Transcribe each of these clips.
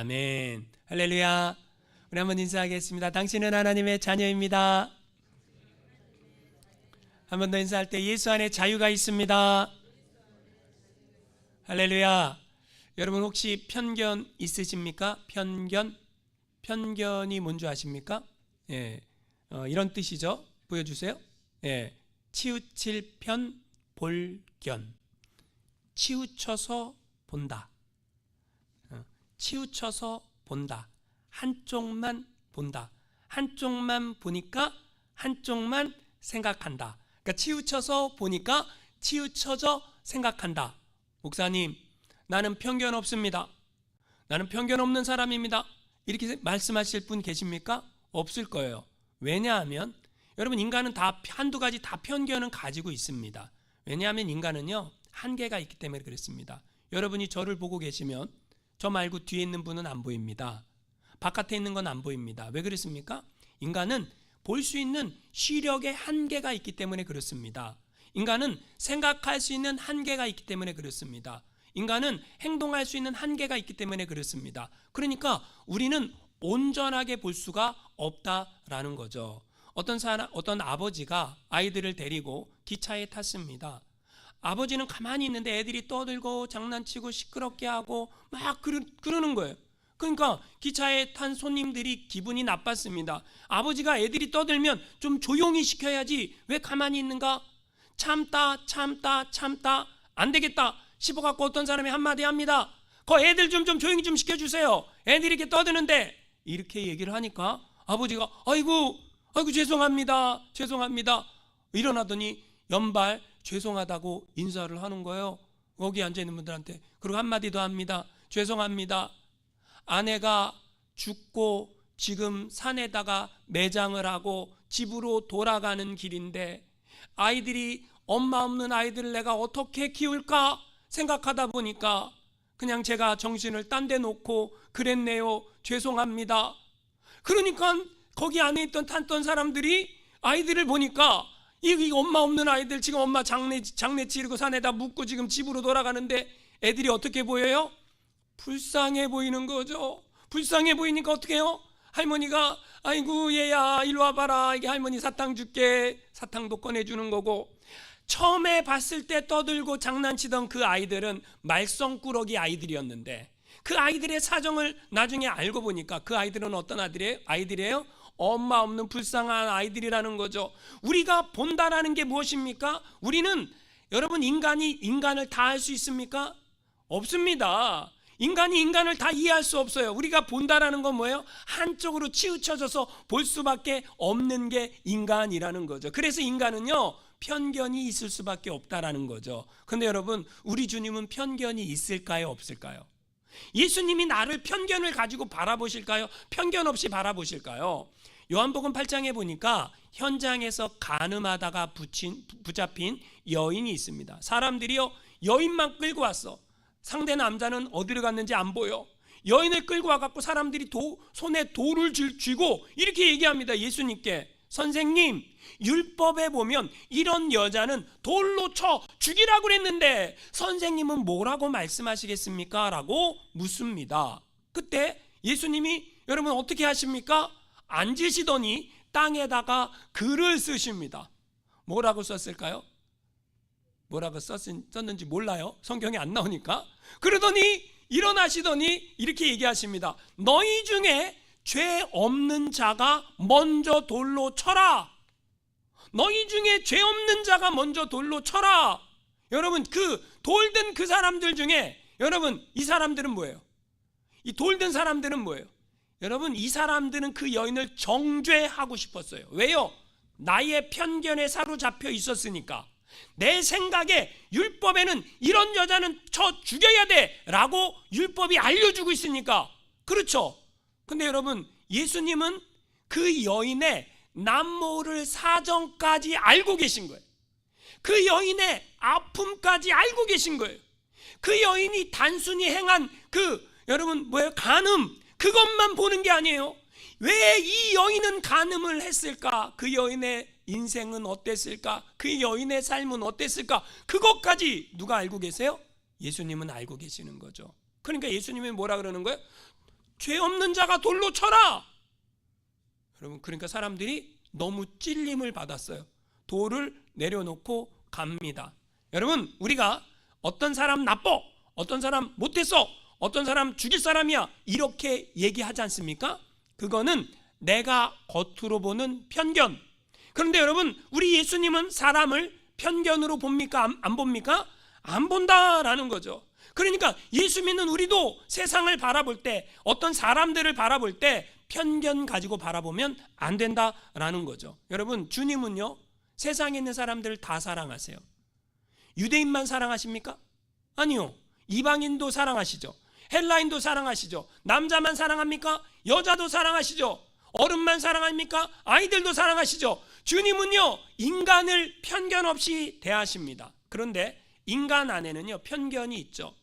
아멘. 할렐루야. 우리 한번 인사하겠습니다. 당신은 하나님의 자녀입니다. 한 번 더 인사할 때 예수 안에 자유가 있습니다. 할렐루야. 여러분 혹시 편견 있으십니까? 편견이 뭔지 아십니까? 이런 뜻이죠. 보여주세요. 치우칠 편, 볼견. 치우쳐서 본다. 치우쳐서 본다. 한쪽만 본다. 한쪽만 보니까 한쪽만 생각한다. 그러니까 치우쳐서 보니까 치우쳐져 생각한다. 목사님, 나는 편견 없습니다. 나는 편견 없는 사람입니다. 이렇게 말씀하실 분 계십니까? 없을 거예요. 왜냐하면 여러분 인간은 다 한두 가지 다 편견은 가지고 있습니다. 왜냐하면 인간은요 한계가 있기 때문에 그렇습니다. 여러분이 저를 보고 계시면 저 말고 뒤에 있는 분은 안 보입니다. 바깥에 있는 건 안 보입니다. 왜 그렇습니까? 인간은 볼 수 있는 시력의 한계가 있기 때문에 그렇습니다. 인간은 생각할 수 있는 한계가 있기 때문에 그렇습니다. 인간은 행동할 수 있는 한계가 있기 때문에 그렇습니다. 그러니까 우리는 온전하게 볼 수가 없다라는 거죠. 어떤 아버지가 아이들을 데리고 기차에 탔습니다. 아버지는 가만히 있는데 애들이 떠들고 장난치고 시끄럽게 하고 막 그러는 거예요. 그러니까 기차에 탄 손님들이 기분이 나빴습니다. 아버지가 애들이 떠들면 좀 조용히 시켜야지 왜 가만히 있는가? 참다 안 되겠다 싶어갖고 어떤 사람이 한마디 합니다. 애들 좀 조용히 좀 시켜주세요. 애들이 이렇게 떠드는데 이렇게 얘기를 하니까 아버지가 아이고 죄송합니다 일어나더니 연발 죄송하다고 인사를 하는 거예요. 거기 앉아있는 분들한테. 그리고 한마디 더 합니다. 죄송합니다. 아내가 죽고 지금 산에다가 매장을 하고 집으로 돌아가는 길인데 아이들이 엄마 없는 아이들을 내가 어떻게 키울까 생각하다 보니까 그냥 제가 정신을 딴 데 놓고 그랬네요. 죄송합니다. 그러니까 거기 안에 탔던 사람들이 아이들을 보니까 이 엄마 없는 아이들 지금 엄마 장례 치르고 산에다 묻고 지금 집으로 돌아가는데 애들이 어떻게 보여요? 불쌍해 보이는 거죠. 불쌍해 보이니까 어떻게 해요? 할머니가 아이고 얘야 일로 와봐라. 이게 할머니 사탕 줄게. 사탕도 꺼내주는 거고. 처음에 봤을 때 떠들고 장난치던 그 아이들은 말썽꾸러기 아이들이었는데 그 아이들의 사정을 나중에 알고 보니까 그 아이들은 어떤 아이들이에요? 엄마 없는 불쌍한 아이들이라는 거죠. 우리가 본다라는 게 무엇입니까? 우리는 여러분 인간을 다 할 수 있습니까? 없습니다. 인간이 인간을 다 이해할 수 없어요. 우리가 본다라는 건 뭐예요? 한쪽으로 치우쳐져서 볼 수밖에 없는 게 인간이라는 거죠. 그래서 인간은요 편견이 있을 수밖에 없다라는 거죠. 근데 여러분 우리 주님은 편견이 있을까요? 없을까요? 예수님이 나를 편견을 가지고 바라보실까요? 편견 없이 바라보실까요? 요한복음 8장에 보니까 현장에서 간음하다가 붙잡힌 여인이 있습니다. 사람들이요 여인만 끌고 왔어. 상대 남자는 어디로 갔는지 안 보여. 여인을 끌고 와갖고 사람들이 손에 돌을 쥐고 이렇게 얘기합니다. 예수님께. 선생님, 율법에 보면 이런 여자는 돌로 쳐 죽이라고 그랬는데 선생님은 뭐라고 말씀하시겠습니까? 라고 묻습니다. 그때 예수님이 여러분 어떻게 하십니까? 앉으시더니 땅에다가 글을 쓰십니다. 뭐라고 썼을까요? 뭐라고 썼는지 몰라요. 성경에 안 나오니까. 그러더니 일어나시더니 이렇게 얘기하십니다. 너희 중에 죄 없는 자가 먼저 돌로 쳐라. 너희 중에 죄 없는 자가 먼저 돌로 쳐라. 여러분 그 돌든 그 사람들 중에 여러분 이 사람들은 뭐예요? 이 돌든 사람들은 뭐예요? 여러분 이 사람들은 그 여인을 정죄하고 싶었어요. 왜요? 나의 편견에 사로잡혀 있었으니까. 내 생각에 율법에는 이런 여자는 쳐 죽여야 돼 라고 율법이 알려주고 있으니까. 그렇죠? 근데 여러분 예수님은 그 여인의 남모를 사정까지 알고 계신 거예요. 그 여인의 아픔까지 알고 계신 거예요. 그 여인이 단순히 행한 여러분 간음 그것만 보는 게 아니에요. 왜 이 여인은 간음을 했을까? 그 여인의 인생은 어땠을까? 그 여인의 삶은 어땠을까? 그것까지 누가 알고 계세요? 예수님은 알고 계시는 거죠. 그러니까 예수님이 뭐라 그러는 거예요? 죄 없는 자가 돌로 쳐라. 여러분, 그러니까 사람들이 너무 찔림을 받았어요. 돌을 내려놓고 갑니다. 여러분, 우리가 어떤 사람 나빠, 어떤 사람 못했어, 어떤 사람 죽일 사람이야, 이렇게 얘기하지 않습니까? 그거는 내가 겉으로 보는 편견. 그런데 여러분, 우리 예수님은 사람을 편견으로 봅니까? 안 봅니까? 안 본다라는 거죠. 그러니까 예수 믿는 우리도 세상을 바라볼 때, 어떤 사람들을 바라볼 때 편견 가지고 바라보면 안 된다라는 거죠. 여러분, 주님은요, 세상에 있는 사람들을 다 사랑하세요. 유대인만 사랑하십니까? 아니요. 이방인도 사랑하시죠. 헬라인도 사랑하시죠. 남자만 사랑합니까? 여자도 사랑하시죠. 어른만 사랑합니까? 아이들도 사랑하시죠. 주님은요, 인간을 편견 없이 대하십니다. 그런데 인간 안에는요, 편견이 있죠.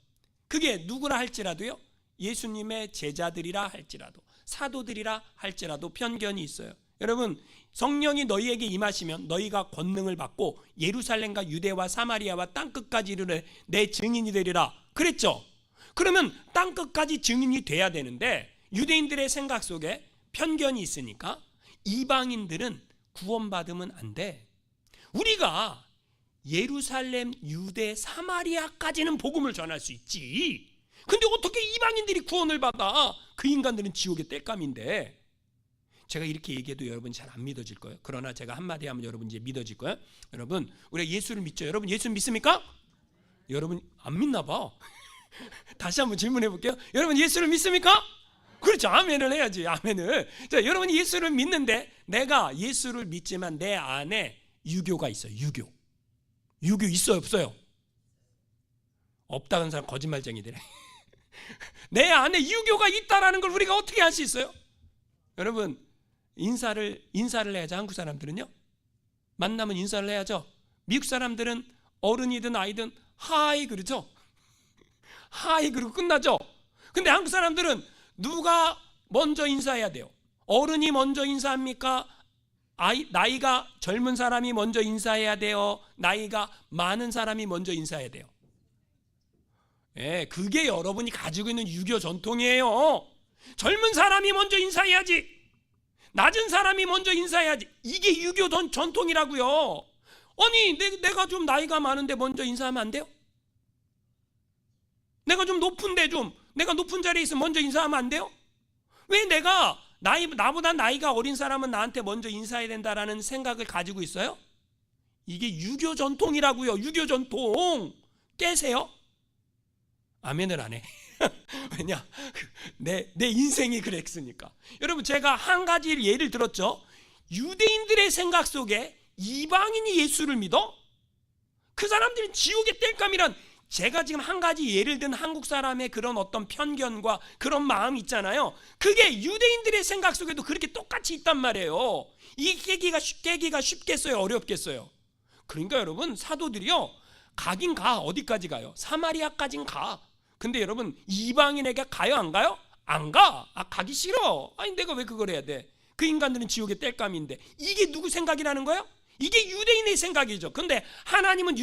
그게 누구라 할지라도요, 예수님의 제자들이라 할지라도, 사도들이라 할지라도 편견이 있어요. 여러분, 성령이 너희에게 임하시면 너희가 권능을 받고 예루살렘과 유대와 사마리아와 땅끝까지 이르러 내 증인이 되리라 그랬죠. 그러면 땅끝까지 증인이 돼야 되는데, 유대인들의 생각 속에 편견이 있으니까 이방인들은 구원받으면 안 돼. 우리가 예루살렘, 유대, 사마리아까지는 복음을 전할 수 있지. 근데 어떻게 이방인들이 구원을 받아? 그 인간들은 지옥의 땔감인데. 제가 이렇게 얘기해도 여러분 잘 안 믿어질 거예요. 그러나 제가 한마디 하면 여러분 이제 믿어질 거예요. 여러분, 우리가 예수를 믿죠. 여러분, 예수 믿습니까? 여러분 안 믿나 봐. 다시 한번 질문해 볼게요. 여러분, 예수를 믿습니까? 그렇죠. 아멘을 해야지. 아멘을. 자, 여러분 예수를 믿는데, 내가 예수를 믿지만 내 안에 유교가 있어요. 유교 있어요, 없어요? 없다는 사람 거짓말쟁이들이. 내 안에 유교가 있다라는 걸 우리가 어떻게 알 수 있어요? 여러분, 인사를 해야죠. 한국 사람들은요, 만나면 인사를 해야죠. 미국 사람들은 어른이든 아이든 하이 그러죠. 하이 그러고 끝나죠. 근데 한국 사람들은 누가 먼저 인사해야 돼요? 어른이 먼저 인사합니까? 나이가 젊은 사람이 먼저 인사해야 돼요? 나이가 많은 사람이 먼저 인사해야 돼요? 예, 그게 여러분이 가지고 있는 유교 전통이에요. 젊은 사람이 먼저 인사해야지, 낮은 사람이 먼저 인사해야지. 이게 유교 전통이라고요. 아니, 내가 좀 나이가 많은데 먼저 인사하면 안 돼요? 내가 좀 높은데, 내가 높은 자리에 있으면 먼저 인사하면 안 돼요? 왜 나보다 나이가 어린 사람은 나한테 먼저 인사해야 된다라는 생각을 가지고 있어요? 이게 유교 전통이라고요. 유교 전통. 깨세요? 아멘을 안 해. 왜냐? 내 인생이 그랬으니까. 여러분, 제가 한 가지 예를 들었죠. 유대인들의 생각 속에 이방인이 예수를 믿어? 그 사람들은 지옥의 땔감이란, 제가 지금 한 가지 예를 든 한국 사람의 그런 어떤 편견과 그런 마음이 있잖아요. 그게 유대인들의 생각 속에도 그렇게 똑같이 있단 말이에요. 이게 깨기가 쉽겠어요? 어렵겠어요? 그러니까 여러분, 사도들이요, 가긴 가. 어디까지 가요? 사마리아까진 가. 근데 여러분, 이방인에게 가요, 안 가요? 안 가. 가기 싫어. 아니, 내가 왜 그걸 해야 돼? 그 인간들은 지옥의 땔감인데. 이게 누구 생각이라는 거예요? 이게 유대인의 생각이죠. 근데 하나님은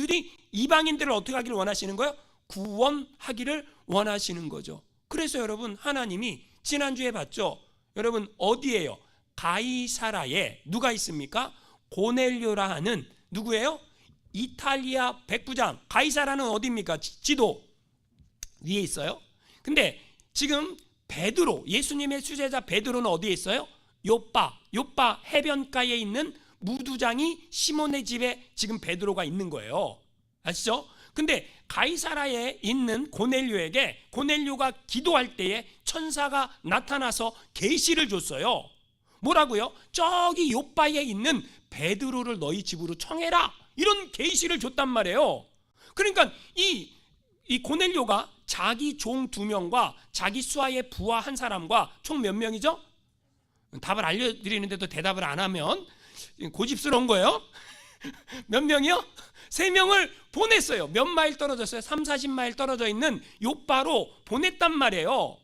이방인들을 어떻게 하기를 원하시는 거예요? 구원하기를 원하시는 거죠. 그래서 여러분, 하나님이 지난주에 봤죠. 여러분, 어디에요? 가이사라에 누가 있습니까? 고넬료라 하는, 누구예요? 이탈리아 백부장. 가이사라는 어디입니까? 지도 위에 있어요. 근데 지금 베드로, 예수님의 수제자 베드로는 어디에 있어요? 요빠 해변가에 있는 무두장이 시몬의 집에 지금 베드로가 있는 거예요. 아시죠? 근데 가이사라에 있는 고넬료에게, 고넬료가 기도할 때에 천사가 나타나서 계시를 줬어요. 뭐라고요? 저기 요빠에 있는 베드로를 너희 집으로 청해라, 이런 계시를 줬단 말이에요. 그러니까 이 고넬료가 자기 종 2명과 자기 수하의 부하 1사람과 총 몇 명이죠? 답을 알려드리는데도 대답을 안 하면 고집스러운 거예요. 몇 명이요? 3명을 보냈어요. 몇 마일 떨어졌어요? 30-40마일 떨어져 있는 요빠로 보냈단 말이에요.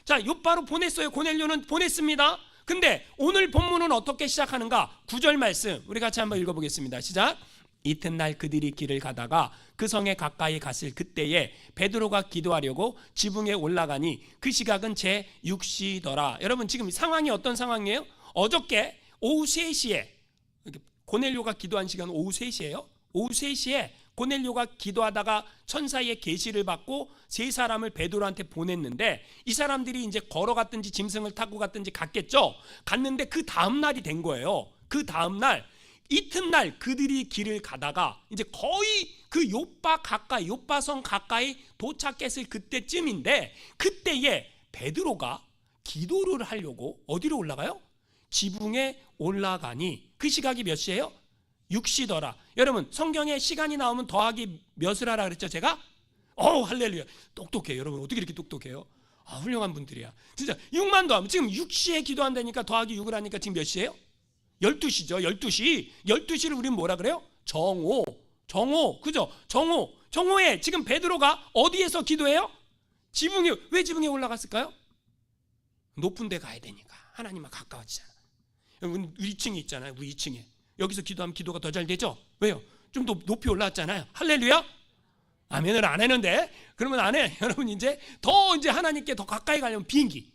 자, 요빠로 보냈어요. 고넬료는 보냈습니다. 근데 오늘 본문은 어떻게 시작하는가? 9절 말씀 우리 같이 한번 읽어보겠습니다. 시작. 이튿날 그들이 길을 가다가 그 성에 가까이 갔을 그때에 베드로가 기도하려고 지붕에 올라가니 그 시각은 제 6시더라. 여러분 지금 상황이 어떤 상황이에요? 어저께 오후 3시에 고넬료가 기도한 시간은 오후 3시예요. 오후 3시에 고넬료가 기도하다가 천사의 계시를 받고 세 사람을 베드로한테 보냈는데 이 사람들이 이제 걸어갔든지 짐승을 타고 갔든지 갔겠죠. 갔는데 그 다음 날이 된 거예요. 그 다음 날 이튿날 그들이 길을 가다가 이제 거의 그 요빠성 가까이 도착했을 그때쯤인데 그때에 베드로가 기도를 하려고 어디로 올라가요? 지붕에 올라가니 그 시각이 몇 시예요? 6시더라. 여러분 성경에 시간이 나오면 더하기 몇을 하라 그랬죠 제가? 할렐루야. 똑똑해. 여러분 어떻게 이렇게 똑똑해요? 훌륭한 분들이야. 진짜 6만 더하면 지금 6시에 기도한다니까 더하기 6을 하니까 지금 몇 시예요? 12시죠. 12시. 12시를 우리는 뭐라 그래요? 정오. 그죠? 정오에 지금 베드로가 어디에서 기도해요? 지붕에. 왜 지붕에 올라갔을까요? 높은 데 가야 되니까. 하나님과 가까워지잖아. 여러분 우리 2층에 있잖아요. 우리 2층에. 여기서 기도하면 기도가 더 잘 되죠? 왜요? 좀 더 높이 올라왔잖아요. 할렐루야? 아멘을 안 했는데 그러면 안 해. 여러분 이제 하나님께 더 가까이 가려면 비행기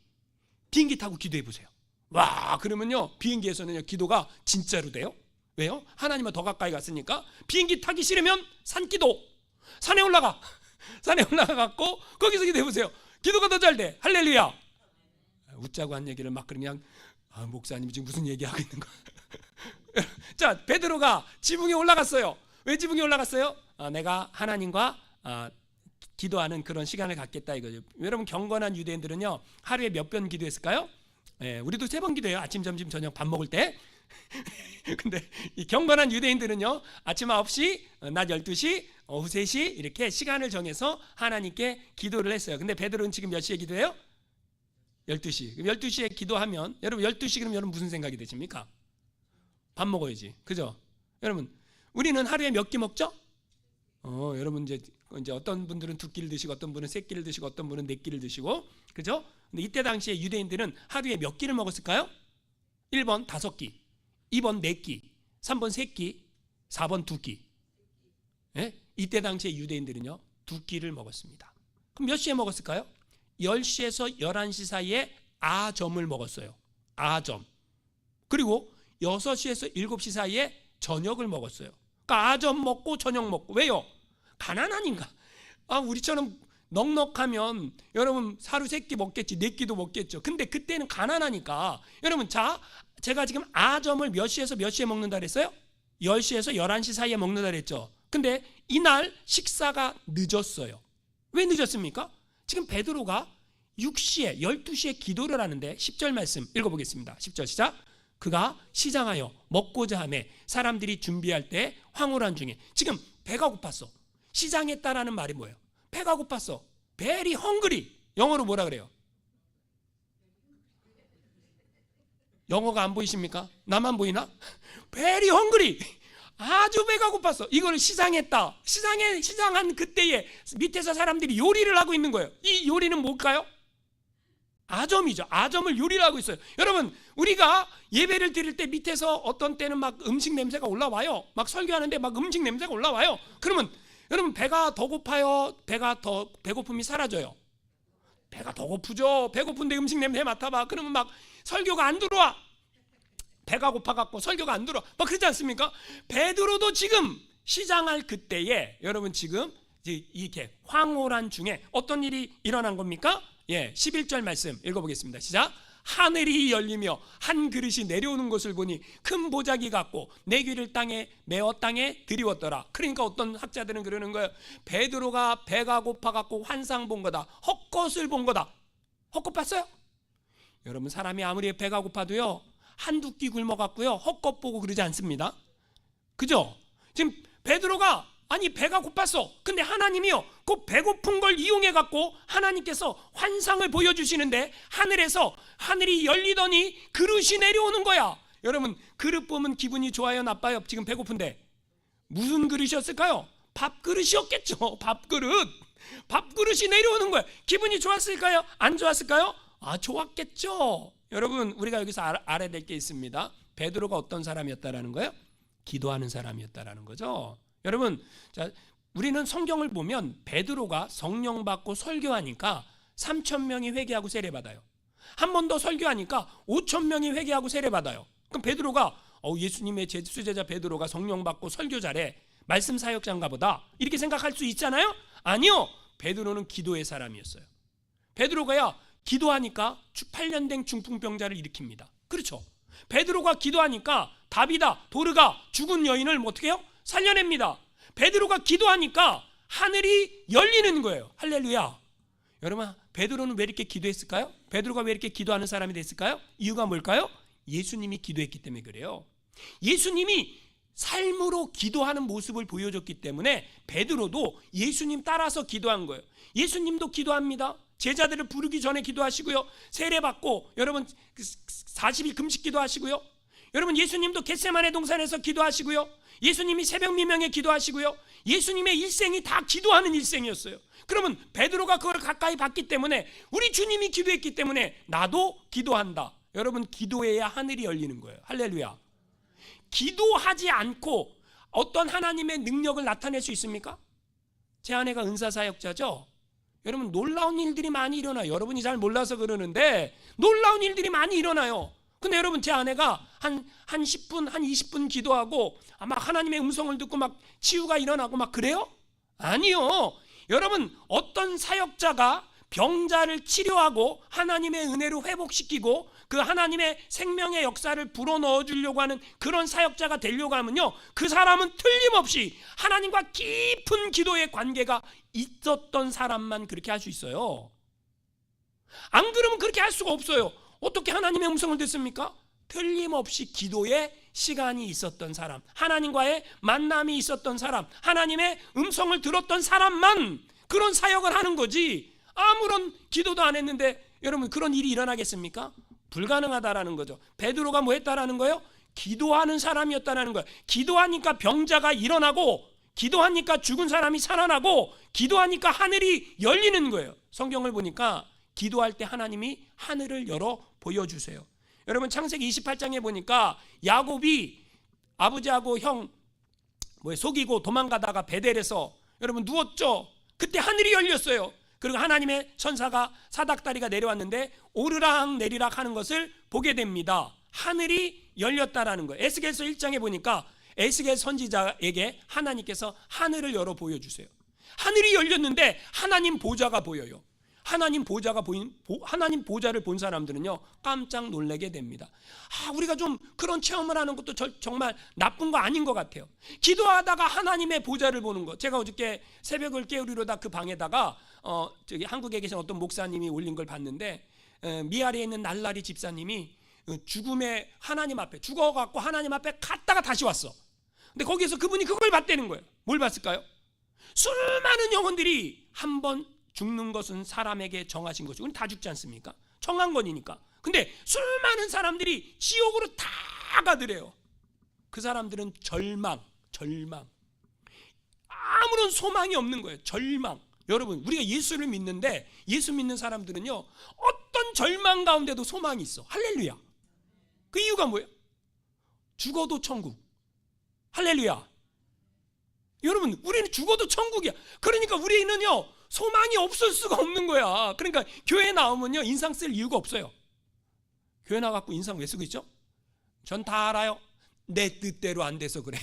타고 기도해 보세요. 와, 그러면요 비행기에서는요 기도가 진짜로 돼요. 왜요? 하나님과 더 가까이 갔으니까. 비행기 타기 싫으면 산기도. 산에 올라가갖고 거기서 기도해 보세요. 기도가 더 잘 돼. 할렐루야. 웃자고 한 얘기를 막 그냥 목사님이 지금 무슨 얘기하고 있는 거야. 자, 베드로가 지붕에 올라갔어요. 왜 지붕에 올라갔어요? 내가 하나님과 기도하는 그런 시간을 갖겠다 이거죠. 여러분 경건한 유대인들은요 하루에 몇 번 기도했을까요? 우리도 3번 기도해요. 아침, 점심, 저녁 밥 먹을 때. 근데 이 경건한 유대인들은요 아침 9시, 낮 12시, 오후 3시 이렇게 시간을 정해서 하나님께 기도를 했어요. 근데 베드로는 지금 몇 시에 기도해요? 12시. 12시에 기도하면 여러분 12시 그럼 여러분 무슨 생각이 되십니까? 밥 먹어야지. 그죠? 여러분 우리는 하루에 몇 끼 먹죠? 여러분 이제 어떤 분들은 2끼를 드시고 어떤 분은 3끼를 드시고 어떤 분은 4끼를 드시고 그죠? 근데 이때 당시에 유대인들은 하루에 몇 끼를 먹었을까요? 1번 5끼, 2번 4끼, 3번 3끼, 4번 2끼. 예? 이때 당시에 유대인들은요 2끼를 먹었습니다. 그럼 몇 시에 먹었을까요? 10시에서 11시 사이에 아점을 먹었어요. 아점. 그리고 6시에서 7시 사이에 저녁을 먹었어요. 그러니까 아점 먹고 저녁 먹고. 왜요? 가난하니까. 우리처럼 넉넉하면 여러분 하루 3끼 먹겠지, 4끼도 먹겠죠. 근데 그때는 가난하니까. 여러분 제가 지금 아점을 몇 시에서 몇 시에 먹는다 그랬어요? 10시에서 11시 사이에 먹는다 그랬죠. 근데 이날 식사가 늦었어요. 왜 늦었습니까? 지금 베드로가 6시에 12시에 기도를 하는데 10절 말씀 읽어보겠습니다. 10절 시작. 그가 시장하여 먹고자 하매 사람들이 준비할 때 황홀한 중에. 지금 배가 고팠어. 시장했다라는 말이 뭐예요? 배가 고팠어. Very hungry. 영어로 뭐라 그래요? 영어가 안 보이십니까? 나만 보이나? Very hungry. 아주 배가 고팠어. 이걸 시장했다. 시장한 그때에 밑에서 사람들이 요리를 하고 있는 거예요. 이 요리는 뭘까요? 아점이죠. 아점을 요리를 하고 있어요. 여러분 우리가 예배를 드릴 때 밑에서 어떤 때는 막 음식 냄새가 올라와요. 막 설교하는데 막 음식 냄새가 올라와요. 그러면 여러분 배가 더 고파요? 배고픔이 사라져요? 배가 더 고프죠. 배고픈데 음식 냄새 맡아봐. 그러면 막 설교가 안 들어와. 배가 고파갖고 설교가 안 들어와. 막 그러지 않습니까? 베드로도 지금 시장할 그때에 여러분 지금 이렇게 황홀한 중에 어떤 일이 일어난 겁니까? 11절 말씀 읽어보겠습니다. 시작. 하늘이 열리며 한 그릇이 내려오는 것을 보니 큰 보자기 같고 내 귀를 땅에 들이웠더라. 그러니까 어떤 학자들은 그러는 거예요. 베드로가 배가 고파갖고 환상 본 거다. 헛것을 본 거다. 헛것 봤어요? 여러분 사람이 아무리 배가 고파도요 한두 끼 굶어갖고요 헛것 보고 그러지 않습니다. 그죠? 지금 베드로가 배가 고팠어. 근데 하나님이요 그 배고픈 걸 이용해갖고 하나님께서 환상을 보여주시는데 하늘이 열리더니 그릇이 내려오는 거야. 여러분 그릇 보면 기분이 좋아요 나빠요? 지금 배고픈데 무슨 그릇이었을까요? 밥그릇이었겠죠. 밥그릇이 내려오는 거야. 기분이 좋았을까요? 안 좋았을까요? 좋았겠죠. 여러분 우리가 여기서 알아야 될 게 있습니다. 베드로가 어떤 사람이었다라는 거예요? 기도하는 사람이었다라는 거죠. 여러분, 자, 우리는 성경을 보면 베드로가 성령 받고 설교하니까 3,000명이 회개하고 세례받아요. 한 번 더 설교하니까 5,000명이 회개하고 세례받아요. 그럼 베드로가 예수님의 수제자 베드로가 성령 받고 설교 잘해, 말씀 사역자인가 보다, 이렇게 생각할 수 있잖아요. 아니요, 베드로는 기도의 사람이었어요. 베드로가야 기도하니까 8년 된 중풍병자를 일으킵니다. 그렇죠. 베드로가 기도하니까 다비다, 도르가 죽은 여인을 어떻게 해요? 살려냅니다. 베드로가 기도하니까 하늘이 열리는 거예요. 할렐루야. 여러분, 베드로는 왜 이렇게 기도했을까요? 베드로가 왜 이렇게 기도하는 사람이 됐을까요? 이유가 뭘까요? 예수님이 기도했기 때문에 그래요. 예수님이 삶으로 기도하는 모습을 보여줬기 때문에 베드로도 예수님 따라서 기도한 거예요. 예수님도 기도합니다. 제자들을 부르기 전에 기도하시고요. 세례받고 여러분 40일 금식 기도하시고요. 여러분, 예수님도 겟세마네 동산에서 기도하시고요. 예수님이 새벽 미명에 기도하시고요. 예수님의 일생이 다 기도하는 일생이었어요. 그러면 베드로가 그걸 가까이 봤기 때문에, 우리 주님이 기도했기 때문에 나도 기도한다. 여러분, 기도해야 하늘이 열리는 거예요. 할렐루야. 기도하지 않고 어떤 하나님의 능력을 나타낼 수 있습니까? 제 아내가 은사사역자죠. 여러분, 놀라운 일들이 많이 일어나요. 여러분이 잘 몰라서 그러는데 놀라운 일들이 많이 일어나요. 근데 여러분, 제 아내가 한 10분, 한 20분 기도하고 막 하나님의 음성을 듣고 막 치유가 일어나고 막 그래요? 아니요. 여러분, 어떤 사역자가 병자를 치료하고 하나님의 은혜로 회복시키고 그 하나님의 생명의 역사를 불어넣어 주려고 하는 그런 사역자가 되려고 하면요, 그 사람은 틀림없이 하나님과 깊은 기도의 관계가 있었던 사람만 그렇게 할 수 있어요. 안 그러면 그렇게 할 수가 없어요. 어떻게 하나님의 음성을 듣습니까? 틀림없이 기도의 시간이 있었던 사람, 하나님과의 만남이 있었던 사람, 하나님의 음성을 들었던 사람만 그런 사역을 하는 거지, 아무런 기도도 안 했는데 여러분, 그런 일이 일어나겠습니까? 불가능하다라는 거죠. 베드로가 뭐 했다라는 거예요? 기도하는 사람이었다라는 거예요. 기도하니까 병자가 일어나고, 기도하니까 죽은 사람이 살아나고, 기도하니까 하늘이 열리는 거예요. 성경을 보니까 기도할 때 하나님이 하늘을 열어 보여주세요. 여러분, 창세기 28장에 보니까 야곱이 아버지하고 형 속이고 도망가다가 베델에서 여러분 누웠죠. 그때 하늘이 열렸어요. 그리고 하나님의 천사가 사닥다리가 내려왔는데 오르락 내리락 하는 것을 보게 됩니다. 하늘이 열렸다라는 거예요. 에스겔서 1장에 보니까 에스겔 선지자에게 하나님께서 하늘을 열어 보여주세요. 하늘이 열렸는데 하나님 보좌가 보여요. 하나님 보좌를 본 사람들은요, 깜짝 놀라게 됩니다. 우리가 좀 그런 체험을 하는 것도 정말 나쁜 거 아닌 것 같아요. 기도하다가 하나님의 보좌를 보는 거. 제가 어저께 새벽을 깨우리로다 그 방에다가 저기 한국에 계신 어떤 목사님이 올린 걸 봤는데, 미아리에 있는 날라리 집사님이 죽음의 하나님 앞에 죽어갖고 하나님 앞에 갔다가 다시 왔어. 근데 거기에서 그분이 그걸 봤다는 거예요. 뭘 봤을까요? 수많은 영혼들이 한번 죽는 것은 사람에게 정하신 것이고, 다 죽지 않습니까? 정한 것이니까. 근데 수많은 사람들이 지옥으로 다 가더래요. 그 사람들은 절망, 아무런 소망이 없는 거예요. 절망. 여러분, 우리가 예수를 믿는데, 예수 믿는 사람들은요, 어떤 절망 가운데도 소망이 있어. 할렐루야. 그 이유가 뭐예요? 죽어도 천국. 할렐루야. 여러분, 우리는 죽어도 천국이야. 그러니까 우리는요, 소망이 없을 수가 없는 거야. 그러니까 교회 나오면요, 인상 쓸 이유가 없어요. 교회 나가고 인상 왜 쓰고 있죠? 전 다 알아요. 내 뜻대로 안 돼서 그래.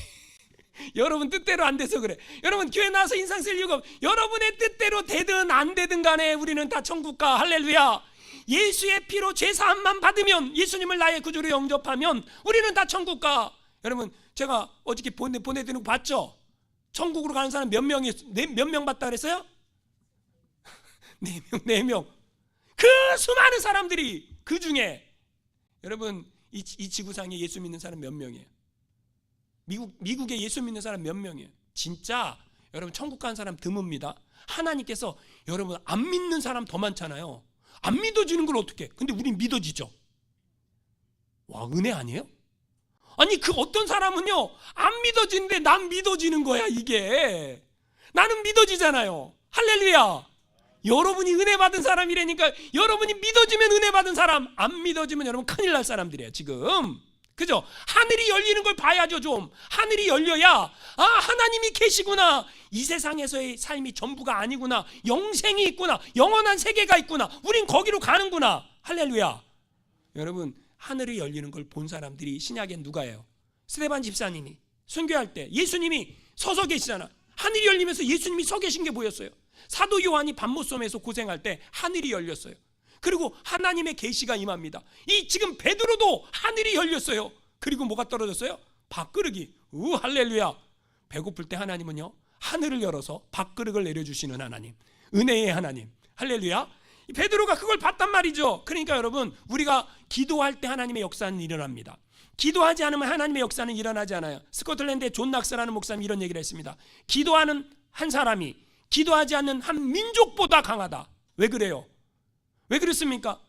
여러분 뜻대로 안 돼서 그래. 여러분, 교회 나와서 인상 쓸 이유가 없어요. 여러분의 뜻대로 되든 안 되든 간에 우리는 다 천국 가. 할렐루야. 예수의 피로 죄사함만 받으면, 예수님을 나의 구주로 영접하면 우리는 다 천국 가. 여러분, 제가 어저께 보내드리는 거 봤죠? 천국으로 가는 사람 몇 명 봤다 그랬어요? 4명. 그 수많은 사람들이, 그 중에 여러분, 이 지구상에 예수 믿는 사람 몇 명이에요? 미국에 예수 믿는 사람 몇 명이에요? 진짜 여러분, 천국 가는 사람 드뭅니다. 하나님께서 여러분, 안 믿는 사람 더 많잖아요. 안 믿어지는 걸 어떻게 해? 근데 우린 믿어지죠. 와, 은혜 아니에요? 아니, 그 어떤 사람은요, 안 믿어지는데 난 믿어지는 거야. 이게 나는 믿어지잖아요. 할렐루야. 여러분이 은혜 받은 사람이라니까. 여러분이 믿어지면 은혜 받은 사람, 안 믿어지면 여러분 큰일 날 사람들이에요 지금. 그죠? 하늘이 열리는 걸 봐야죠. 좀 하늘이 열려야 하나님이 계시구나, 이 세상에서의 삶이 전부가 아니구나, 영생이 있구나, 영원한 세계가 있구나, 우린 거기로 가는구나. 할렐루야. 여러분, 하늘이 열리는 걸 본 사람들이 신약엔 누가예요? 스데반 집사님이 순교할 때 예수님이 서서 계시잖아. 하늘이 열리면서 예수님이 서 계신 게 보였어요. 사도 요한이 밤못섬에서 고생할 때 하늘이 열렸어요. 그리고 하나님의 계시가 임합니다. 이 지금 베드로도 하늘이 열렸어요. 그리고 뭐가 떨어졌어요? 밥그릇이. 할렐루야. 배고플 때 하나님은요, 하늘을 열어서 밥그릇을 내려주시는 하나님, 은혜의 하나님. 할렐루야. 베드로가 그걸 봤단 말이죠. 그러니까 여러분, 우리가 기도할 때 하나님의 역사는 일어납니다. 기도하지 않으면 하나님의 역사는 일어나지 않아요. 스코틀랜드의 존 낙스라는 목사님이 이런 얘기를 했습니다. 기도하는 한 사람이 기도하지 않는 한 민족보다 강하다. 왜 그래요? 왜 그렇습니까?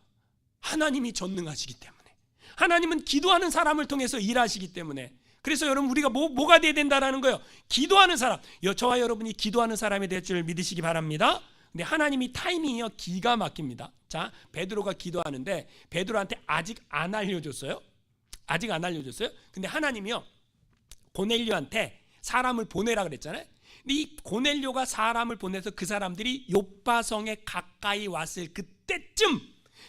하나님이 전능하시기 때문에. 하나님은 기도하는 사람을 통해서 일하시기 때문에. 그래서 여러분, 우리가 뭐가 돼야 된다라는 거예요? 기도하는 사람. 저와 여러분이 기도하는 사람이 될 줄 믿으시기 바랍니다. 근데 하나님이 타이밍이요, 기가 막힙니다. 자, 베드로가 기도하는데 베드로한테 아직 안 알려줬어요. 아직 안 알려줬어요. 근데 하나님이요, 고넬료한테 사람을 보내라 그랬잖아요. 근데 이 고넬료가 사람을 보내서 그 사람들이 욥바성에 가까이 왔을 그때쯤,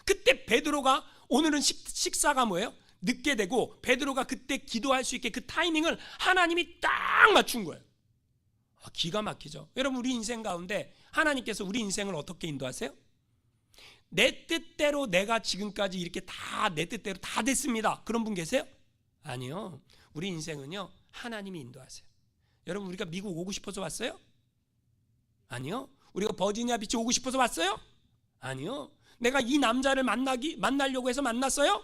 그때 베드로가, 오늘은 식사가 뭐예요? 늦게 되고 베드로가 그때 기도할 수 있게 그 타이밍을 하나님이 딱 맞춘 거예요. 기가 막히죠. 여러분, 우리 인생 가운데 하나님께서 우리 인생을 어떻게 인도하세요? 내 뜻대로 내가 지금까지 이렇게 다 내 뜻대로 다 됐습니다, 그런 분 계세요? 아니요. 우리 인생은요, 하나님이 인도하세요. 여러분, 우리가 미국 오고 싶어서 왔어요? 아니요. 우리가 버지니아 비치 오고 싶어서 왔어요? 아니요. 내가 이 남자를 만나려고 해서 만났어요?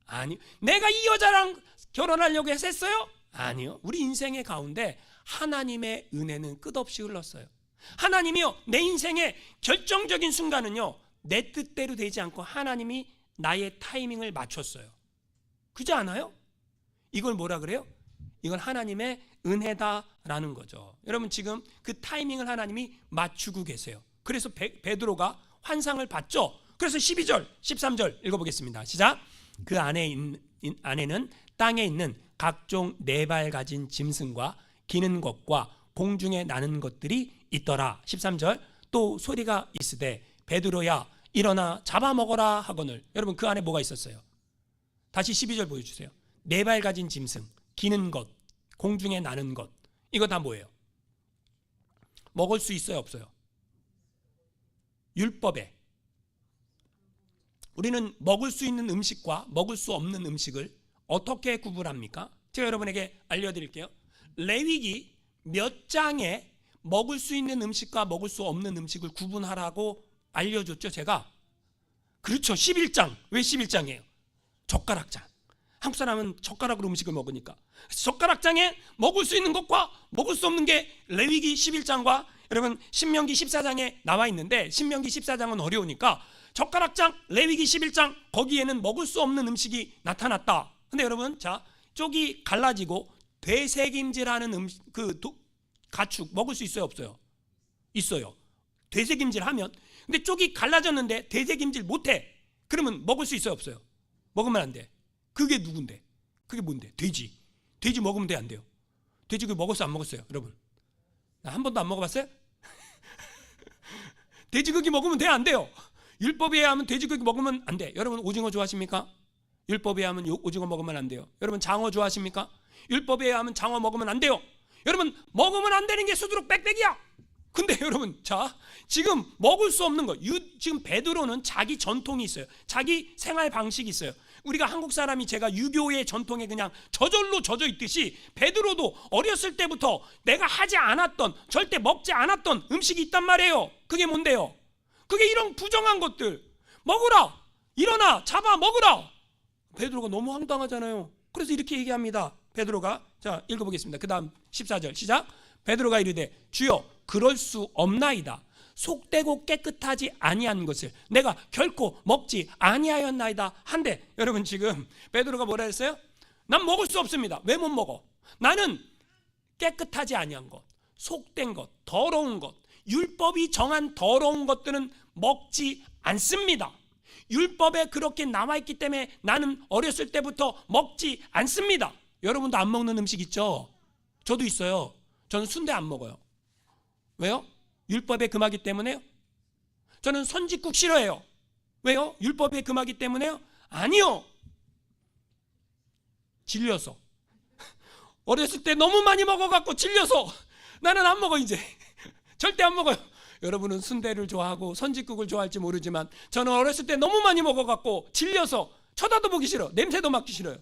아니요. 내가 이 여자랑 결혼하려고 해서 했어요? 아니요. 우리 인생의 가운데 하나님의 은혜는 끝없이 흘렀어요. 하나님이요, 내 인생의 결정적인 순간은요, 내 뜻대로 되지 않고 하나님이 나의 타이밍을 맞췄어요. 그렇지 않아요? 이걸 뭐라 그래요? 이건 하나님의 은혜다라는 거죠. 여러분, 지금 그 타이밍을 하나님이 맞추고 계세요. 그래서 베드로가 환상을 봤죠. 그래서 12절, 13절 읽어보겠습니다. 시작. 그 안에는 땅에 있는 각종 네 발 가진 짐승과 기는 것과 공중에 나는 것들이 있더라. 13절. 또 소리가 있으되 베드로야 일어나 잡아먹어라 하거늘. 여러분, 그 안에 뭐가 있었어요? 다시 12절 보여주세요. 네 발 가진 짐승, 기는 것, 공중에 나는 것, 이거 다 뭐예요? 먹을 수 있어요, 없어요? 율법에. 우리는 먹을 수 있는 음식과 먹을 수 없는 음식을 어떻게 구분합니까? 제가 여러분에게 알려드릴게요. 레위기 몇 장에 먹을 수 있는 음식과 먹을 수 없는 음식을 구분하라고 알려줬죠, 제가? 그렇죠, 11장. 왜 11장이에요? 젓가락장. 한국 사람은 젓가락으로 음식을 먹으니까. 젓가락장에 먹을 수 있는 것과 먹을 수 없는 게 레위기 11장과 여러분 신명기 14장에 나와 있는데, 신명기 14장은 어려우니까 젓가락장, 레위기 11장, 거기에는 먹을 수 없는 음식이 나타났다. 근데 여러분, 자, 쪽이 갈라지고 되새김질하는 가축 먹을 수 있어요, 없어요? 있어요. 되새김질 하면. 근데 쪽이 갈라졌는데 되새김질 못해. 그러면 먹을 수 있어요, 없어요? 먹으면 안 돼. 그게 누군데? 그게 뭔데? 돼지. 돼지 먹으면 돼, 안 돼요? 돼지 그거 먹었어요, 안 먹었어요? 여러분, 나 한 번도 안 먹어봤어요? 돼지고기 먹으면 돼, 안 돼요? 율법에 의하면 돼지고기 먹으면 안 돼. 여러분, 오징어 좋아하십니까? 율법에 의하면 오징어 먹으면 안 돼요. 여러분, 장어 좋아하십니까? 율법에 의하면 장어 먹으면 안 돼요. 여러분, 먹으면 안 되는 게 수두룩 빽빽이야. 근데 여러분, 자, 지금 먹을 수 없는 거, 지금 베드로는 자기 전통이 있어요. 자기 생활 방식이 있어요. 우리가 한국 사람이 제가 유교의 전통에 그냥 저절로 젖어 있듯이 베드로도 어렸을 때부터 내가 하지 않았던, 절대 먹지 않았던 음식이 있단 말이에요. 그게 뭔데요? 그게 이런 부정한 것들. 먹으라, 일어나, 잡아 먹으라. 베드로가 너무 황당하잖아요. 그래서 이렇게 얘기합니다. 베드로가, 자, 읽어보겠습니다. 그 다음 14절 시작. 베드로가 이르되 주여 그럴 수 없나이다. 속되고 깨끗하지 아니한 것을 내가 결코 먹지 아니하였나이다 한데, 여러분, 지금 베드로가 뭐라 했어요? 난 먹을 수 없습니다. 왜 못 먹어? 나는 깨끗하지 아니한 것, 속된 것, 더러운 것, 율법이 정한 더러운 것들은 먹지 않습니다. 율법에 그렇게 나와있기 때문에 나는 어렸을 때부터 먹지 않습니다. 여러분도 안 먹는 음식 있죠? 저도 있어요. 저는 순대 안 먹어요. 왜요? 율법에 금하기 때문에요? 저는 선짓국 싫어해요. 왜요? 율법에 금하기 때문에요? 아니요. 질려서. 어렸을 때 너무 많이 먹어갖고 질려서 나는 안 먹어 이제. 절대 안 먹어요. 여러분은 순대를 좋아하고 선짓국을 좋아할지 모르지만 저는 어렸을 때 너무 많이 먹어갖고 질려서 쳐다도 보기 싫어. 냄새도 맡기 싫어요.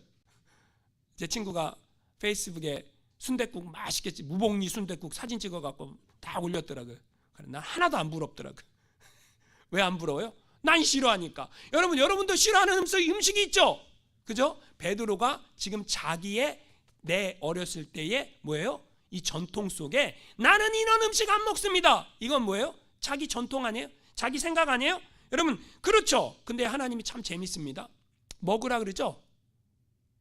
제 친구가 페이스북에 순댓국 맛있겠지, 무봉리 순댓국 사진 찍어갖고 다 올렸더라고요. 난 하나도 안 부럽더라고요. 왜 안 부러워요? 난 싫어하니까. 여러분도 싫어하는 음식이 있죠? 그죠? 베드로가 지금 자기의 내 어렸을 때의 뭐예요? 이 전통 속에 나는 이런 음식 안 먹습니다. 이건 뭐예요? 자기 전통 아니에요? 자기 생각 아니에요? 여러분 그렇죠. 근데 하나님이 참 재밌습니다. 먹으라 그러죠?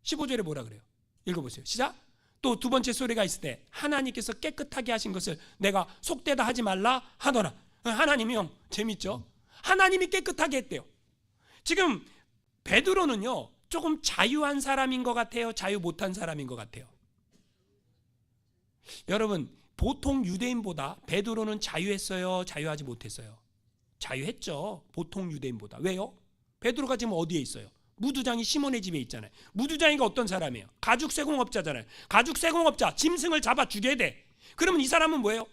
15절에 뭐라 그래요? 읽어보세요. 시작. 또 두 번째 소리가 있을 때 하나님께서 깨끗하게 하신 것을 내가 속되다 하지 말라 하더라. 하나님이요. 재밌죠? 하나님이 깨끗하게 했대요. 지금 베드로는요 조금 자유한 사람인 것 같아요? 자유 못한 사람인 것 같아요? 여러분 보통 유대인보다 베드로는 자유했어요? 자유하지 못했어요? 자유했죠. 보통 유대인보다. 왜요? 베드로가 지금 어디에 있어요? 무두장이 시몬의 집에 있잖아요. 무두장이가 어떤 사람이에요? 가죽세공업자잖아요. 가죽세공업자, 짐승을 잡아 죽여야 돼. 그러면 이 사람은 뭐예요?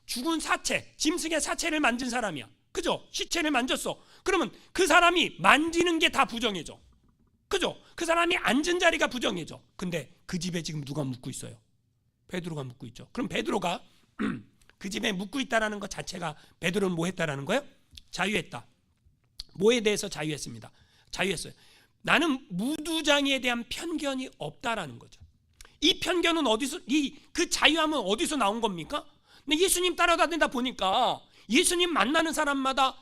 죽은 사체, 짐승의 사체를 만진 사람이야. 그죠? 시체를 만졌어. 그러면 그 사람이 만지는 게 다 부정해져. 그죠? 그 사람이 앉은 자리가 부정해져. 근데 그 집에 지금 누가 묵고 있어요? 베드로가 묵고 있죠. 그럼 베드로가 그 집에 묵고 있다라는 것 자체가 베드로는 뭐 했다라는 거예요? 자유했다. 뭐에 대해서 자유했습니다. 자유했어요. 나는 무두장이에 대한 편견이 없다라는 거죠. 이 편견은 어디서, 그 자유함은 어디서 나온 겁니까? 근데 예수님 따라다니다 보니까 예수님 만나는 사람마다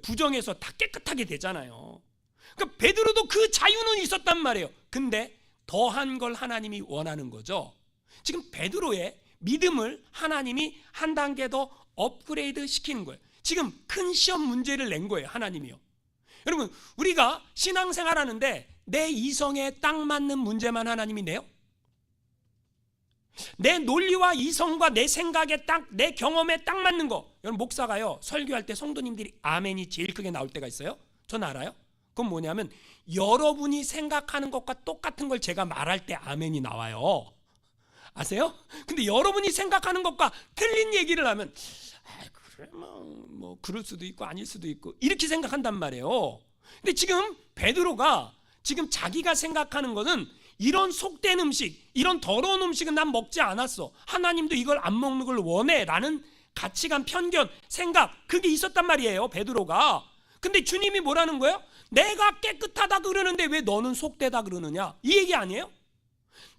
부정해서 다 깨끗하게 되잖아요. 그러니까 베드로도 그 자유는 있었단 말이에요. 근데 더한 걸 하나님이 원하는 거죠. 지금 베드로의 믿음을 하나님이 한 단계 더 업그레이드 시키는 거예요. 지금 큰 시험 문제를 낸 거예요. 하나님이요. 여러분 우리가 신앙생활 하는데 내 이성에 딱 맞는 문제만 하나님이 내요? 내 논리와 이성과 내 생각에 딱, 내 경험에 딱 맞는 거. 여러분 목사가요 설교할 때 성도님들이 아멘이 제일 크게 나올 때가 있어요. 전 알아요. 그건 뭐냐면 여러분이 생각하는 것과 똑같은 걸 제가 말할 때 아멘이 나와요. 아세요? 근데 여러분이 생각하는 것과 틀린 얘기를 하면 그래 뭐 그럴 수도 있고 아닐 수도 있고 이렇게 생각한단 말이에요. 근데 지금 베드로가 지금 자기가 생각하는 것은 이런 속된 음식, 이런 더러운 음식은 난 먹지 않았어. 하나님도 이걸 안 먹는 걸 원해 라는 가치관, 편견, 생각 그게 있었단 말이에요. 베드로가. 근데 주님이 뭐라는 거예요? 내가 깨끗하다 그러는데 왜 너는 속되다 그러느냐? 이 얘기 아니에요?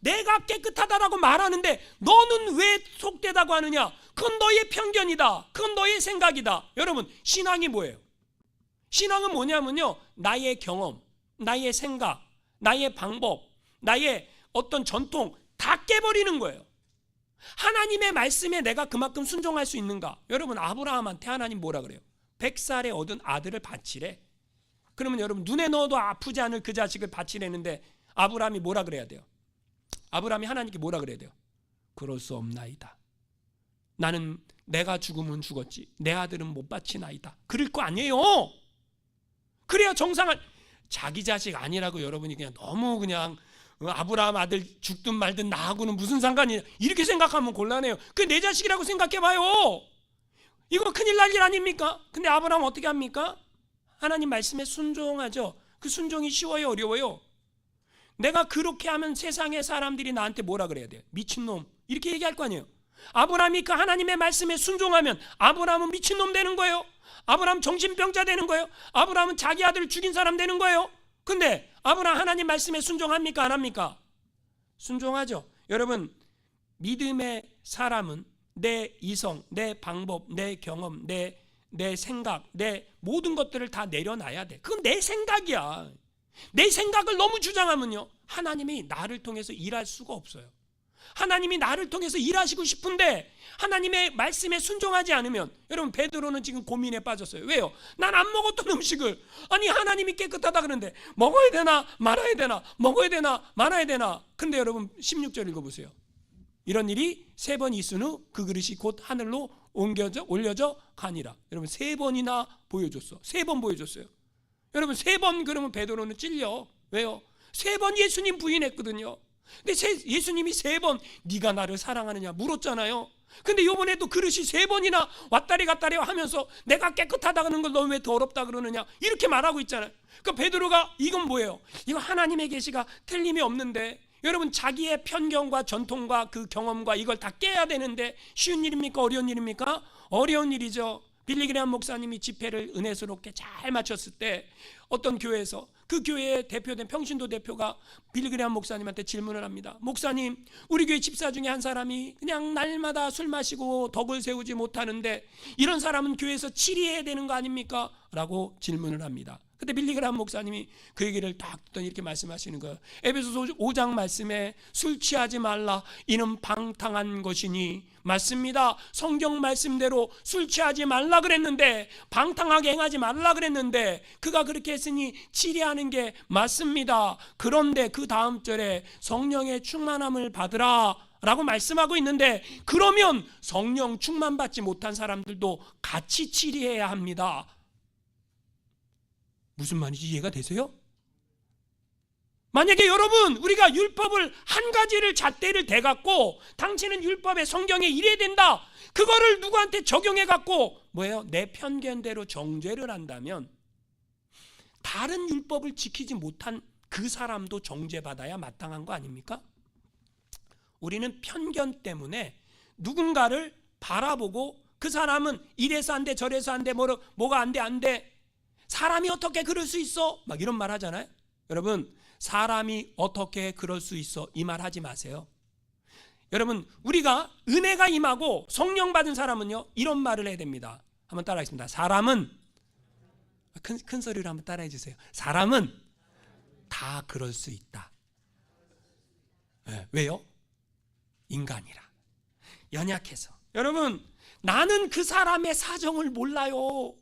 내가 깨끗하다라고 말하는데 너는 왜 속되다고 하느냐? 그건 너의 편견이다. 그건 너의 생각이다. 여러분 신앙이 뭐예요? 신앙은 뭐냐면요 나의 경험, 나의 생각, 나의 방법, 나의 어떤 전통 다 깨버리는 거예요. 하나님의 말씀에 내가 그만큼 순종할 수 있는가? 여러분 아브라함한테 하나님 뭐라 그래요? 100살에 얻은 아들을 바치래. 그러면 여러분 눈에 넣어도 아프지 않을 그 자식을 바치려는데 아브라함이 뭐라 그래야 돼요? 아브라함이 하나님께 뭐라 그래야 돼요? 그럴 수 없나이다. 나는 내가 죽으면 죽었지 내 아들은 못 바치나이다. 그럴 거 아니에요. 그래야 정상을 자기 자식 아니라고 여러분이 그냥 너무 그냥 아브라함 아들 죽든 말든 나하고는 무슨 상관이냐 이렇게 생각하면 곤란해요. 그 내 자식이라고 생각해봐요. 이거 큰일 날 일 아닙니까? 근데 아브라함 어떻게 합니까? 하나님 말씀에 순종하죠. 그 순종이 쉬워요 어려워요? 내가 그렇게 하면 세상의 사람들이 나한테 뭐라 그래야 돼요? 미친놈 이렇게 얘기할 거 아니에요. 아브라함이 그 하나님의 말씀에 순종하면 아브라함은 미친놈 되는 거예요. 아브라함 정신병자 되는 거예요. 아브라함은 자기 아들을 죽인 사람 되는 거예요. 근데 아브라함 하나님 말씀에 순종합니까 안 합니까? 순종하죠. 여러분 믿음의 사람은 내 이성, 내 방법, 내 경험, 내 생각, 내 모든 것들을 다 내려놔야 돼. 그건 내 생각이야. 내 생각을 너무 주장하면요 하나님이 나를 통해서 일할 수가 없어요. 하나님이 나를 통해서 일하시고 싶은데 하나님의 말씀에 순종하지 않으면, 여러분 베드로는 지금 고민에 빠졌어요. 왜요? 난 안 먹었던 음식을, 아니 하나님이 깨끗하다 그러는데 먹어야 되나 말아야 되나, 먹어야 되나 말아야 되나. 근데 여러분 16절 읽어보세요. 이런 일이 3번 있은 후 그 그릇이 곧 하늘로 올려져 가니라. 여러분 3번이나 보여줬어. 3번 보여줬어요. 여러분 3번 그러면 베드로는 찔려. 왜요? 3번 예수님 부인했거든요. 근데 예수님이 3번 네가 나를 사랑하느냐 물었잖아요. 근데 이번에도 그릇이 3번이나 왔다리 갔다리 하면서 내가 깨끗하다 그러는 걸 너 왜 더럽다 그러느냐 이렇게 말하고 있잖아요. 그러니까 베드로가 이건 뭐예요? 이거 하나님의 계시가 틀림이 없는데, 여러분 자기의 편견과 전통과 그 경험과 이걸 다 깨야 되는데 쉬운 일입니까? 어려운 일입니까? 어려운 일이죠. 빌리그레함 목사님이 집회를 은혜스럽게 잘 마쳤을 때 어떤 교회에서 그 교회의 대표된 평신도 대표가 빌리그레함 목사님한테 질문을 합니다. 목사님, 우리 교회 집사 중에 한 사람이 그냥 날마다 술 마시고 덕을 세우지 못하는데 이런 사람은 교회에서 치리해야 되는 거 아닙니까? 라고 질문을 합니다. 그때 빌리그레함 목사님이 그 얘기를 딱 듣더니 이렇게 말씀하시는 거예요. 에베소서 5장 말씀에 술 취하지 말라 이는 방탕한 것이니, 맞습니다. 성경 말씀대로 술 취하지 말라 그랬는데, 방탕하게 행하지 말라 그랬는데 그가 그렇게 했으니 치리하는 게 맞습니다. 그런데 그 다음 절에 성령의 충만함을 받으라 라고 말씀하고 있는데, 그러면 성령 충만받지 못한 사람들도 같이 치리해야 합니다. 무슨 말인지 이해가 되세요? 만약에 여러분 우리가 율법을 한 가지를 잣대를 대갖고 당신은 율법에 성경에 이래야 된다, 그거를 누구한테 적용해갖고 뭐예요? 내 편견대로 정죄를 한다면 다른 율법을 지키지 못한 그 사람도 정죄받아야 마땅한 거 아닙니까? 우리는 편견 때문에 누군가를 바라보고 그 사람은 이래서 안 돼 저래서 안 돼 뭐가 안 돼 안 돼, 사람이 어떻게 그럴 수 있어? 막 이런 말 하잖아요. 여러분 사람이 어떻게 그럴 수 있어? 이 말 하지 마세요. 여러분 우리가 은혜가 임하고 성령 받은 사람은요 이런 말을 해야 됩니다. 한번 따라하겠습니다. 사람은, 큰 소리로 한번 따라해 주세요. 사람은 다 그럴 수 있다. 네, 왜요? 인간이라, 연약해서. 여러분 나는 그 사람의 사정을 몰라요.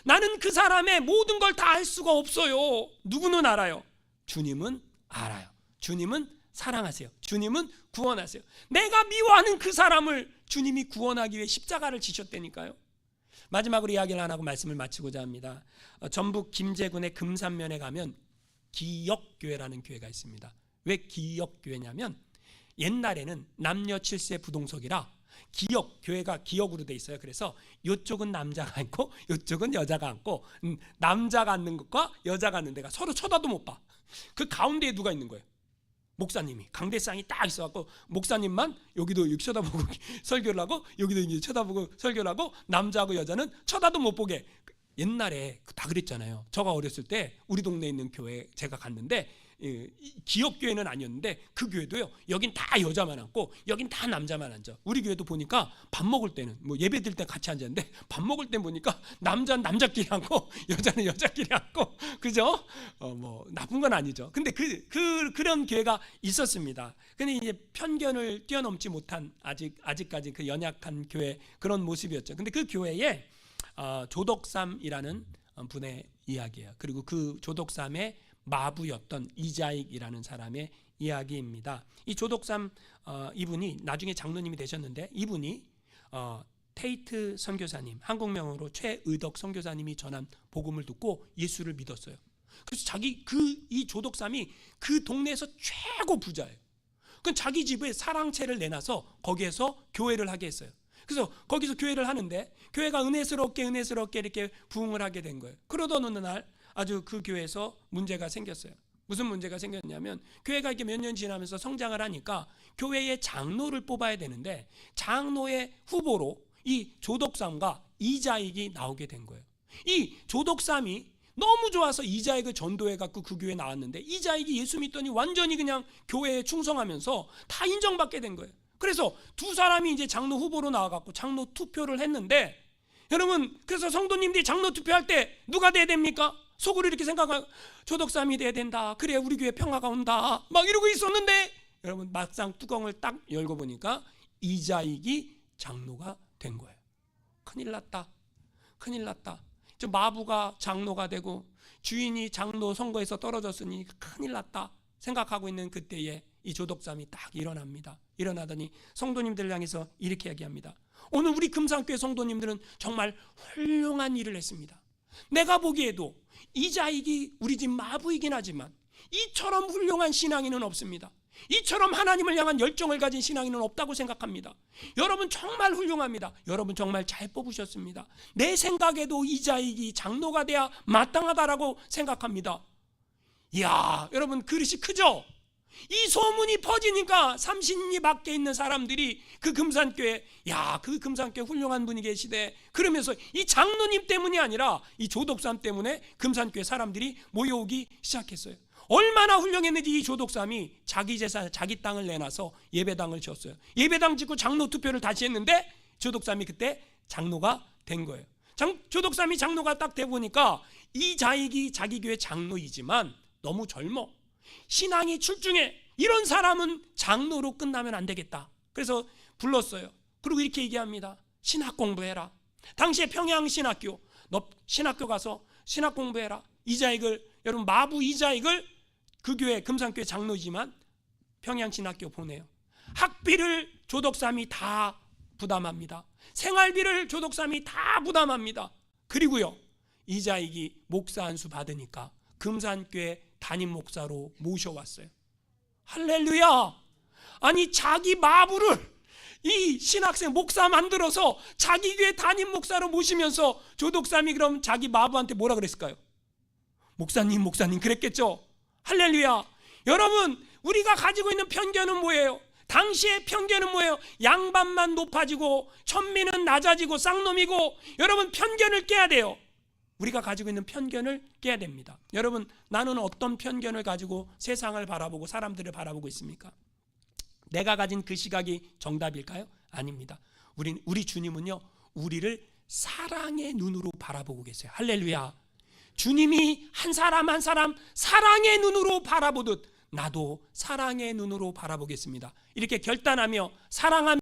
나는 그 사람의 모든 걸 다 알 수가 없어요. 누구는 알아요? 주님은 알아요. 주님은 사랑하세요. 주님은 구원하세요. 내가 미워하는 그 사람을 주님이 구원하기 위해 십자가를 지셨다니까요. 마지막으로 이야기를 하나 하고 말씀을 마치고자 합니다. 전북 김제군의 금산면에 가면 기역교회라는 교회가 있습니다. 왜 기역교회냐면 옛날에는 남녀 7세 부동석이라 기역, 교회가 기역으로 돼 있어요. 그래서 이쪽은 남자가 앉고 이쪽은 여자가 앉고, 남자가 앉는 것과 여자가 앉는 데가 서로 쳐다도 못 봐. 그 가운데에 누가 있는 거예요? 목사님이, 강대상이 딱 있어갖고 목사님만 여기도 이렇게 쳐다보고 설교를 하고 여기도 이제 쳐다보고 설교를 하고, 남자하고 여자는 쳐다도 못 보게. 옛날에 다 그랬잖아요. 제가 어렸을 때 우리 동네에 있는 교회 제가 갔는데 기업교회는 아니었는데 그 교회도요 여긴 다 여자만 앉고 여긴 다 남자만 앉아. 우리 교회도 보니까 밥 먹을 때는 뭐 예배 드릴 때 같이 앉았는데 밥 먹을 때 보니까 남자는 남자끼리 앉고 여자는 여자끼리 앉고, 그죠? 뭐 나쁜 건 아니죠. 근데 그런 교회가 있었습니다. 근데 이제 편견을 뛰어넘지 못한 아직까지 그 연약한 교회 그런 모습이었죠. 근데 그 교회에 조덕삼이라는 분의 이야기예요. 그리고 그 조덕삼의 마부였던 이자익이라는 사람의 이야기입니다. 이 조덕삼 이분이 나중에 장로님이 되셨는데, 이분이 테이트 선교사님, 한국명으로 최의덕 선교사님이 전한 복음을 듣고 예수를 믿었어요. 그래서 이 조덕삼이 그 동네에서 최고 부자예요. 그 자기 집에 사랑채를 내놔서 거기에서 교회를 하게 했어요. 그래서 거기서 교회를 하는데 교회가 은혜스럽게 이렇게 부흥을 하게 된 거예요. 그러던 어느 날 아주 그 교회에서 문제가 생겼어요. 무슨 문제가 생겼냐면, 교회가 이렇게 몇 년 지나면서 성장을 하니까 교회의 장로를 뽑아야 되는데 장로의 후보로 이 조덕삼과 이자익이 나오게 된 거예요. 이 조덕삼이 너무 좋아서 이자익을 전도해갖고 그 교회에 나왔는데, 이자익이 예수 믿더니 완전히 그냥 교회에 충성하면서 다 인정받게 된 거예요. 그래서 두 사람이 이제 장로 후보로 나와갖고 장로 투표를 했는데, 여러분 그래서 성도님들이 장로 투표할 때 누가 돼야 됩니까? 속으로 이렇게 생각하고 조덕삼이 돼야 된다. 그래 우리 교회 평화가 온다. 막 이러고 있었는데 여러분 막상 뚜껑을 딱 열고 보니까 이자익이 장로가 된 거예요. 큰일 났다. 큰일 났다. 저 마부가 장로가 되고 주인이 장로 선거에서 떨어졌으니 큰일 났다 생각하고 있는 그때에 이 조덕삼이 딱 일어납니다. 일어나더니 성도님들을 향해서 이렇게 얘기합니다. 오늘 우리 금산교회 성도님들은 정말 훌륭한 일을 했습니다. 내가 보기에도 이자익이 우리 집 마부이긴 하지만 이처럼 훌륭한 신앙인은 없습니다. 이처럼 하나님을 향한 열정을 가진 신앙인은 없다고 생각합니다. 여러분 정말 훌륭합니다. 여러분 정말 잘 뽑으셨습니다. 내 생각에도 이자익이 장로가 돼야 마땅하다라고 생각합니다. 이야, 여러분 그릇이 크죠? 이 소문이 퍼지니까 삼신리 밖에 있는 사람들이 그 금산교회, 야, 그 금산교회 훌륭한 분이 계시대 그러면서 이 장로님 때문이 아니라 이 조덕삼 때문에 금산교회 사람들이 모여오기 시작했어요. 얼마나 훌륭했는지 이 조덕삼이 자기 재산, 자기 땅을 내놔서 예배당을 지었어요. 예배당 짓고 장로 투표를 다시 했는데 조덕삼이 그때 장로가 된 거예요. 조덕삼이 장로가 딱 돼 보니까 이자익이 자기 교회 장로이지만 너무 젊어. 신앙이 출중해. 이런 사람은 장로로 끝나면 안 되겠다. 그래서 불렀어요. 그리고 이렇게 얘기합니다. 신학 공부해라. 당시에 평양신학교, 너 신학교 가서 신학 공부해라. 이자익을, 여러분 마부 이자익을 그 교회 금산교회 장로지만 평양신학교 보내요. 학비를 조덕삼이 다 부담합니다. 생활비를 조덕삼이 다 부담합니다. 그리고요, 이자익이 목사 안수 받으니까 금산교회 담임 목사로 모셔왔어요. 할렐루야. 아니 자기 마부를 이 신학생 목사 만들어서 자기 교회 담임 목사로 모시면서 조덕삼이 그럼 자기 마부한테 뭐라 그랬을까요? 목사님 그랬겠죠. 할렐루야. 여러분 우리가 가지고 있는 편견은 뭐예요? 당시의 편견은 뭐예요? 양반만 높아지고 천민은 낮아지고 쌍놈이고. 여러분 편견을 깨야 돼요. 우리가 가지고 있는 편견을 깨야 됩니다. 여러분 나는 어떤 편견을 가지고 세상을 바라보고 사람들을 바라보고 있습니까? 내가 가진 그 시각이 정답일까요? 아닙니다. 우리 주님은요 우리를 사랑의 눈으로 바라보고 계세요. 할렐루야. 주님이 한 사람 한 사람 사랑의 눈으로 바라보듯 나도 사랑의 눈으로 바라보겠습니다. 이렇게 결단하며 사랑하며